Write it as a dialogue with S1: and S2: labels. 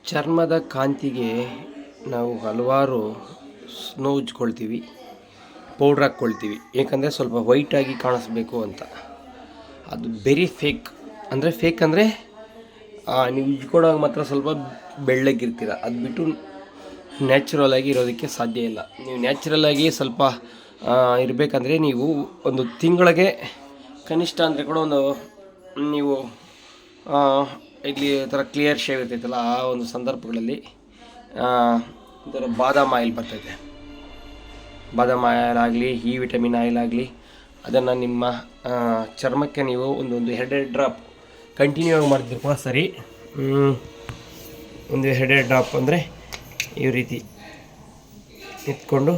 S1: ಚರ್ಮದ ಕಾಂತಿಗೆ ನಾವು ಹಲವಾರು ಸ್ನೋ ಉಜ್ಕೊಳ್ತೀವಿ, ಪೌಡ್ರ್ ಹಾಕ್ಕೊಳ್ತೀವಿ. ಏಕೆಂದರೆ ಸ್ವಲ್ಪ ವೈಟಾಗಿ ಕಾಣಿಸ್ಬೇಕು ಅಂತ. ಅದು ವೆರಿ ಫೇಕ್. ಫೇಕ್ ಅಂದರೆ ನೀವು ಉಜ್ಕೊಳೋವಾಗ ಮಾತ್ರ ಸ್ವಲ್ಪ ಬೆಳ್ಳಗಿರ್ತೀರ. ಅದು ಬಿಟ್ಟು ನ್ಯಾಚುರಲಾಗಿ ಇರೋದಕ್ಕೆ ಸಾಧ್ಯ ಇಲ್ಲ. ನೀವು ನ್ಯಾಚುರಲಾಗಿ ಸ್ವಲ್ಪ ಇರಬೇಕಂದ್ರೆ ನೀವು ಒಂದು ತಿಂಗಳಿಗೆ ಕನಿಷ್ಠ ಅಂದರೆ ಕೂಡ ನೀವು ಇಲ್ಲಿ ಥರ ಕ್ಲಿಯರ್ ಶೇವ್ ಇರ್ತೈತಲ್ಲ, ಆ ಒಂದು ಸಂದರ್ಭಗಳಲ್ಲಿ ಒಂಥರ ಬಾದಾಮ್ ಆಯಿಲ್ ಬರ್ತೈತೆ. ಬಾದಾಮ್ ಆಯಿಲ್ ಆಗಲಿ, ಈ ವಿಟಮಿನ್ ಆಯಿಲ್ ಆಗಲಿ, ಅದನ್ನು ನಿಮ್ಮ ಚರ್ಮಕ್ಕೆ ನೀವು ಒಂದು 2 ಡ್ರಾಪ್ ಕಂಟಿನ್ಯೂ ಆಗಿ ಮಾಡಿದ್ರು ಕೂಡ ಸರಿ. ಒಂದು 2 ಡ್ರಾಪ್ ಅಂದರೆ ಈ ರೀತಿ ಇಟ್ಕೊಂಡು